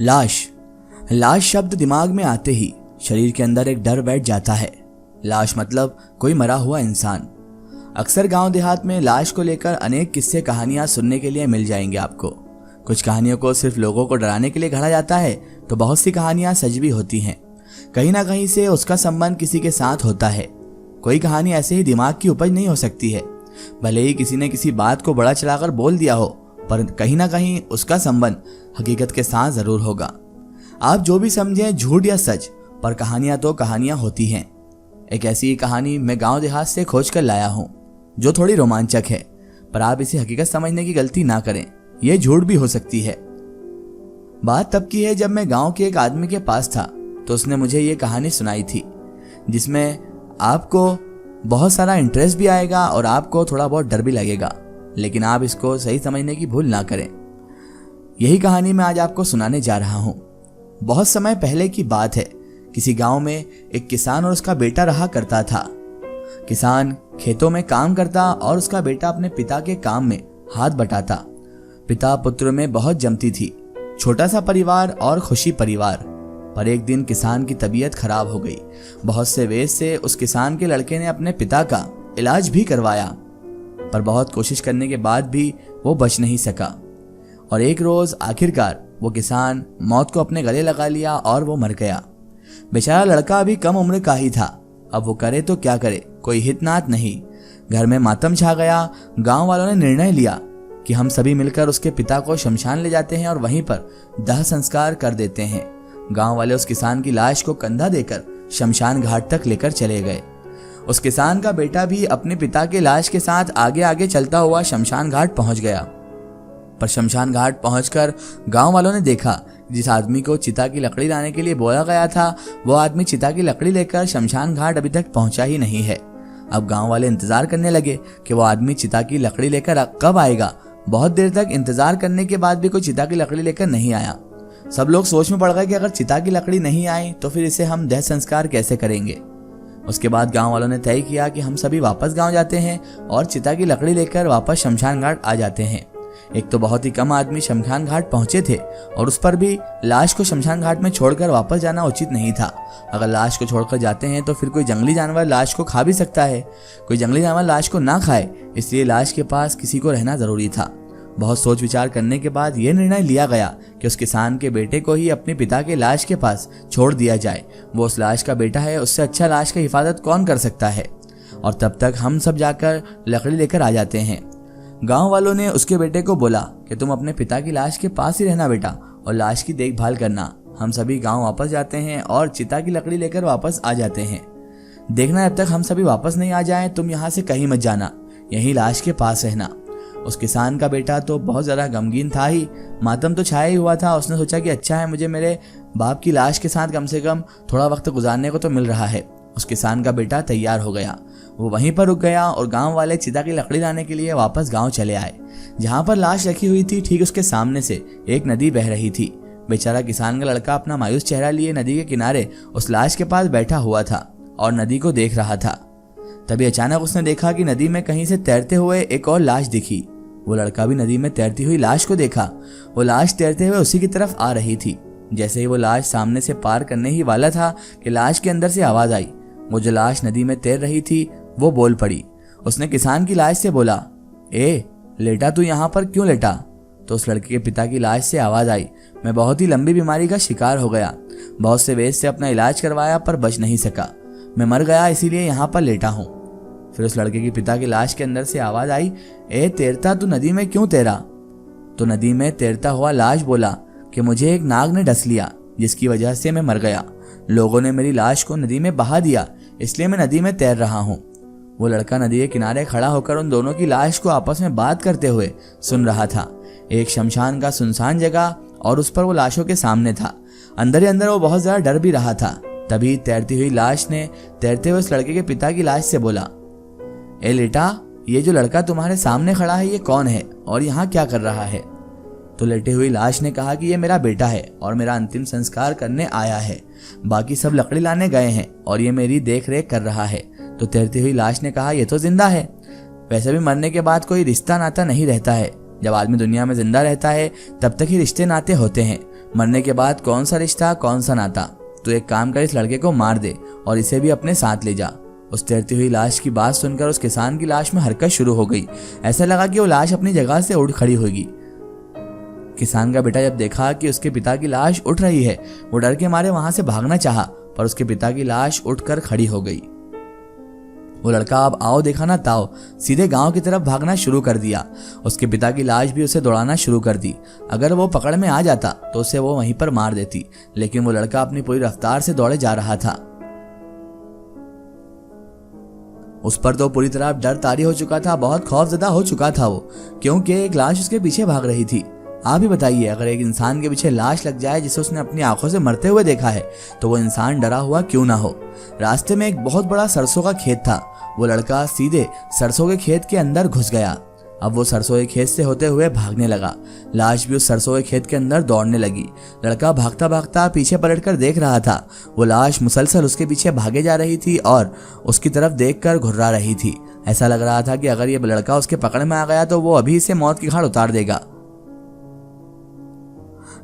लाश। लाश शब्द दिमाग में आते ही शरीर के अंदर एक डर बैठ जाता है। लाश मतलब कोई मरा हुआ इंसान। अक्सर गांव देहात में लाश को लेकर अनेक किस्से कहानियां सुनने के लिए मिल जाएंगे आपको। कुछ कहानियों को सिर्फ लोगों को डराने के लिए गढ़ा जाता है, तो बहुत सी कहानियां सच भी होती हैं। कहीं ना कहीं से उसका संबंध किसी के साथ होता है। कोई कहानी ऐसे ही दिमाग की उपज नहीं हो सकती है। भले ही किसी ने किसी बात को बड़ा चढ़ाकर बोल दिया हो, पर कहीं ना कहीं उसका संबंध हकीकत के साथ जरूर होगा। आप जो भी समझें, झूठ या सच, पर कहानियां तो कहानियां होती हैं। एक ऐसी ही कहानी मैं गांव देहात से खोज कर लाया हूं, जो थोड़ी रोमांचक है, पर आप इसे हकीकत समझने की गलती ना करें। यह झूठ भी हो सकती है। बात तब की है जब मैं गांव के एक आदमी के पास था, तो उसने मुझे ये कहानी सुनाई थी, जिसमें आपको बहुत सारा इंटरेस्ट भी आएगा और आपको थोड़ा बहुत डर भी लगेगा, लेकिन आप इसको सही समझने की भूल ना करें। यही कहानी मैं आज आपको सुनाने जा रहा हूं। बहुत समय पहले की बात है। किसी गांव में एक किसान और उसका बेटा रहा करता था। किसान खेतों में काम करता और उसका बेटा अपने पिता के काम में हाथ बटाता। पिता पुत्र में बहुत जमती थी। छोटा सा परिवार और खुशी परिवार। पर एक दिन किसान की तबीयत खराब हो गई। बहुत से वैद्य से उस किसान के लड़के ने अपने पिता का इलाज भी करवाया, पर बहुत कोशिश करने के बाद भी वो बच नहीं सका। और एक रोज आखिरकार वो किसान मौत को अपने गले लगा लिया और वो मर गया। बेचारा लड़का अभी कम उम्र का ही था। अब वो करे तो क्या करे, कोई हितनात नहीं। घर में मातम छा गया। गांव वालों ने निर्णय लिया कि हम सभी मिलकर उसके पिता को शमशान ले जाते हैं और वहीं पर दाह संस्कार कर देते हैं। गांव वाले उस किसान की लाश को कंधा देकर शमशान घाट तक लेकर चले गए। उस किसान का बेटा भी अपने पिता के लाश के साथ आगे आगे चलता हुआ शमशान घाट पहुंच गया। पर शमशान घाट पहुंचकर गांव वालों ने देखा, जिस आदमी को चिता की लकड़ी लाने के लिए बोला गया था, वो आदमी चिता की लकड़ी लेकर शमशान घाट अभी तक पहुंचा ही नहीं है। अब गांव वाले इंतजार करने लगे कि वो आदमी चिता की लकड़ी लेकर कब आएगा। बहुत देर तक इंतजार करने के बाद भी कोई चिता की लकड़ी लेकर नहीं आया। सब लोग सोच में पड़ गए कि अगर चिता की लकड़ी नहीं आई तो फिर इसे हम दाह संस्कार कैसे करेंगे। उसके बाद गांव वालों ने तय किया कि हम सभी वापस गांव जाते हैं और चिता की लकड़ी लेकर वापस शमशान घाट आ जाते हैं। एक तो बहुत ही कम आदमी शमशान घाट पहुंचे थे, और उस पर भी लाश को शमशान घाट में छोड़कर वापस जाना उचित नहीं था। अगर लाश को छोड़कर जाते हैं तो फिर कोई जंगली जानवर लाश को खा भी सकता है। कोई जंगली जानवर लाश को ना खाए, इसलिए लाश के पास किसी को रहना जरूरी था। बहुत सोच विचार करने के बाद यह निर्णय लिया गया कि उस किसान के बेटे को ही अपने पिता के लाश के पास छोड़ दिया जाए। वो उस लाश का बेटा है, उससे अच्छा लाश की हिफाजत कौन कर सकता है। और तब तक हम सब जाकर लकड़ी लेकर आ जाते हैं। गांव वालों ने उसके बेटे को बोला कि तुम अपने पिता की लाश के पास ही रहना बेटा, और लाश की देखभाल करना। हम सभी गांव वापस जाते हैं और चिता की लकड़ी लेकर वापस आ जाते हैं। देखना, जब तक हम सभी वापस नहीं आ जाएं, तुम यहाँ से कहीं मत जाना, यहीं लाश के पास रहना। उस किसान का बेटा तो बहुत ज़्यादा गमगीन था ही, मातम तो छाया ही हुआ था। उसने सोचा कि अच्छा है, मुझे मेरे बाप की लाश के साथ कम से कम थोड़ा वक्त गुजारने को तो मिल रहा है। उस किसान का बेटा तैयार हो गया। वो वहीं पर रुक गया और गांव वाले चिता की लकड़ी लाने के लिए वापस गांव चले आए। जहां पर लाश रखी हुई थी, ठीक उसके सामने से एक नदी बह रही थी। बेचारा किसान का लड़का अपना मायूस चेहरा लिए नदी के किनारे उस लाश के पास बैठा हुआ था और नदी को देख रहा था। तभी अचानक उसने देखा कि नदी में कहीं से तैरते हुए एक और लाश दिखी। वो लड़का भी नदी में तैरती हुई लाश को देखा। वो लाश तैरते हुए उसी की तरफ आ रही थी। जैसे ही वो लाश सामने से पार करने ही वाला था कि लाश के अंदर से आवाज आई। वो जो लाश नदी में तैर रही थी वो बोल पड़ी। उसने किसान की लाश से बोला, ए लेटा, तू यहाँ पर क्यों लेटा? तो उस लड़के के पिता की लाश से आवाज आई, मैं बहुत ही लंबी बीमारी का शिकार हो गया। बहुत से वैद्य से अपना इलाज करवाया पर बच नहीं सका। मैं मर गया, इसीलिए यहाँ पर लेटा हूँ। फिर उस लड़के के पिता की लाश के अंदर से आवाज आई, ए तैरता, तू नदी में क्यों तैरा? तो नदी में तैरता हुआ लाश बोला कि मुझे एक नाग ने डस लिया, जिसकी वजह से मैं मर गया। लोगों ने मेरी लाश को नदी में बहा दिया, इसलिए मैं नदी में तैर रहा हूँ। वो लड़का नदी के किनारे खड़ा होकर उन दोनों की लाश को आपस में बात करते हुए सुन रहा था। एक शमशान का सुनसान जगह और उस पर वो लाशों के सामने था। अंदर ही अंदर वो बहुत ज्यादा डर भी रहा था। तभी तैरती हुई लाश ने तैरते हुए उस लड़के के पिता की लाश से बोला, ए लेटा, ये जो लड़का तुम्हारे सामने खड़ा है, ये कौन है और यहाँ क्या कर रहा है? तो लेटी हुई लाश ने कहा कि ये मेरा बेटा है और मेरा अंतिम संस्कार करने आया है। बाकी सब लकड़ी लाने गए हैं और ये मेरी देख रेख कर रहा है। तो तैरती हुई लाश ने कहा, ये तो जिंदा है। वैसे भी मरने के बाद कोई रिश्ता नाता नहीं रहता है, जब आदमी दुनिया में जिंदा रहता है तब तक ही रिश्ते नाते होते हैं, मरने के बाद कौन सा रिश्ता कौन सा नाता। तो एक काम कर, इस लड़के को मार दे और इसे भी अपने साथ ले जा। उस तैरती हुई लाश की बात सुनकर उस किसान की लाश में हरकत शुरू हो गई। ऐसा लगा कि वो लाश अपनी जगह से उठ खड़ी होगी। किसान का बेटा जब देखा कि उसके पिता की लाश उठ रही है, वो डर के मारे वहां से भागना चाहा, पर उसके पिता की लाश उठकर खड़ी हो गई। वो लड़का अब आओ देखा ना ताओ सीधे गांव की तरफ भागना शुरू कर दिया। उसके पिता की लाश भी उसे दौड़ाना शुरू कर दी। अगर वो पकड़ में आ जाता तो उसे वो वहीं पर मार देती, लेकिन वो लड़का अपनी पूरी रफ्तार से दौड़े जा रहा था। उस पर तो पूरी तरह डर तारी हो चुका था, बहुत खौफजदा हो चुका था वो, क्योंकि एक लाश उसके पीछे भाग रही थी। आप ही बताइए, अगर एक इंसान के पीछे लाश लग जाए जिसे उसने अपनी आंखों से मरते हुए देखा है, तो वो इंसान डरा हुआ क्यों ना हो। रास्ते में एक बहुत बड़ा सरसों का खेत था। वो लड़का सीधे सरसों के खेत के अंदर घुस गया। अब वो सरसों के खेत से होते हुए भागने लगा। लाश भी उस सरसों के खेत के अंदर दौड़ने लगी। लड़का भागता भागता पीछे पलटकर देख रहा था। वो लाश मुसलसल उसके पीछे भागे जा रही थी और उसकी तरफ देखकर घुर्रा रही थी। ऐसा लग रहा था कि अगर ये लड़का उसके पकड़ में आ गया तो वो अभी इसे मौत की घाट उतार देगा।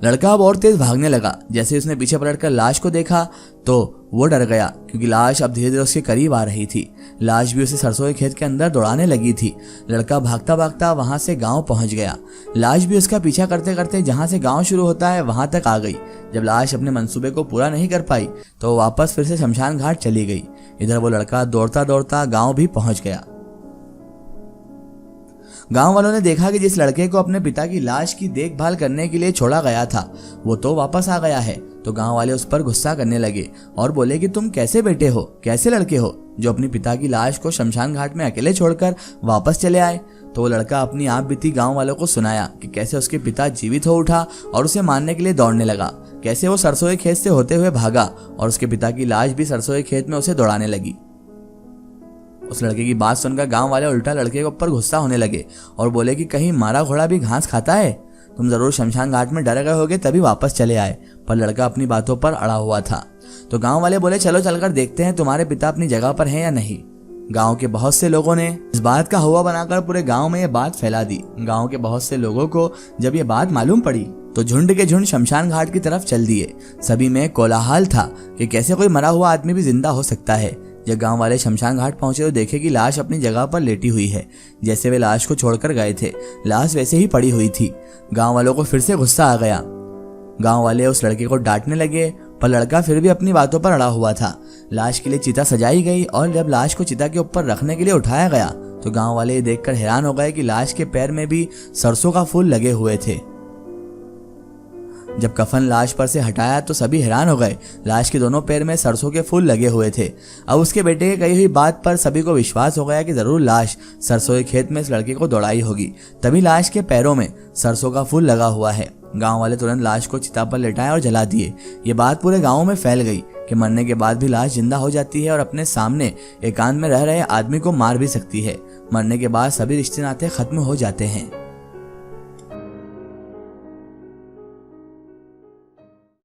लड़का अब और तेज भागने लगा। जैसे उसने पीछे पलटकर लाश को देखा तो वो डर गया, क्योंकि लाश अब धीरे धीरे उसके करीब आ रही थी। लाश भी उसे सरसों के खेत के अंदर दौड़ाने लगी थी। लड़का भागता भागता वहां से गांव पहुंच गया। लाश भी उसका पीछा करते करते जहां से गांव शुरू होता है वहां तक आ गई। जब लाश अपने मंसूबे को पूरा नहीं कर पाई तो वापस फिर से शमशान घाट चली गई। इधर वो लड़का दौड़ता दौड़ता गाँव भी पहुंच गया। गांव वालों ने देखा कि जिस लड़के को अपने पिता की लाश की देखभाल करने के लिए छोड़ा गया था वो तो वापस आ गया है। तो गांव वाले उस पर गुस्सा करने लगे और बोले कि तुम कैसे बेटे हो, कैसे लड़के हो जो अपनी पिता की लाश को शमशान घाट में अकेले छोड़कर वापस चले आए। तो वो लड़का अपनी आप बीती गांव वालों को सुनाया कि कैसे उसके पिता जीवित हो उठा और उसे मारने के लिए दौड़ने लगा, कैसे वो सरसों के खेत से होते हुए भागा और उसके पिता की लाश भी सरसों के खेत में उसे दौड़ाने लगी। उस लड़के की बात सुनकर गांव वाले उल्टा लड़के के ऊपर गुस्सा होने लगे और बोले कि कहीं मारा घोड़ा भी घास खाता है, तुम जरूर शमशान घाट में डर गए होगे तभी वापस चले आए। पर लड़का अपनी बातों पर अड़ा हुआ था। तो गांव वाले बोले चलो चलकर देखते हैं तुम्हारे पिता अपनी जगह पर हैं या नहीं। गांव के बहुत से लोगों ने इस बात का हुआ बनाकर पूरे गांव में ये बात फैला दी। गांव के बहुत से लोगों को जब ये बात मालूम पड़ी तो झुंड के झुंड शमशान घाट की तरफ चल दिए। सभी में कोलाहल था कि कैसे कोई मरा हुआ आदमी भी जिंदा हो सकता है। जब गांव वाले शमशान घाट पहुंचे तो देखे कि लाश अपनी जगह पर लेटी हुई है। जैसे वे लाश को छोड़कर गए थे लाश वैसे ही पड़ी हुई थी। गांव वालों को फिर से गुस्सा आ गया। गांव वाले उस लड़के को डांटने लगे, पर लड़का फिर भी अपनी बातों पर अड़ा हुआ था। लाश के लिए चिता सजाई गई और जब लाश को चिता के ऊपर रखने के लिए उठाया गया तो गांव वाले ये देखकर हैरान हो गए कि लाश के पैर में भी सरसों का फूल लगे हुए थे। जब कफन लाश पर से हटाया तो सभी हैरान हो गए। लाश के दोनों पैर में सरसों के फूल लगे हुए थे। अब उसके बेटे की कही हुई बात पर सभी को विश्वास हो गया कि जरूर लाश सरसों के खेत में इस लड़के को दौड़ाई होगी, तभी लाश के पैरों में सरसों का फूल लगा हुआ है। गांव वाले तुरंत लाश को चिता पर लेटाए और जला दिए। ये बात पूरे गांव में फैल गई कि मरने के बाद भी लाश जिंदा हो जाती है और अपने सामने एकांत में रह रहे आदमी को मार भी सकती है। मरने के बाद सभी रिश्ते नाते खत्म हो जाते हैं।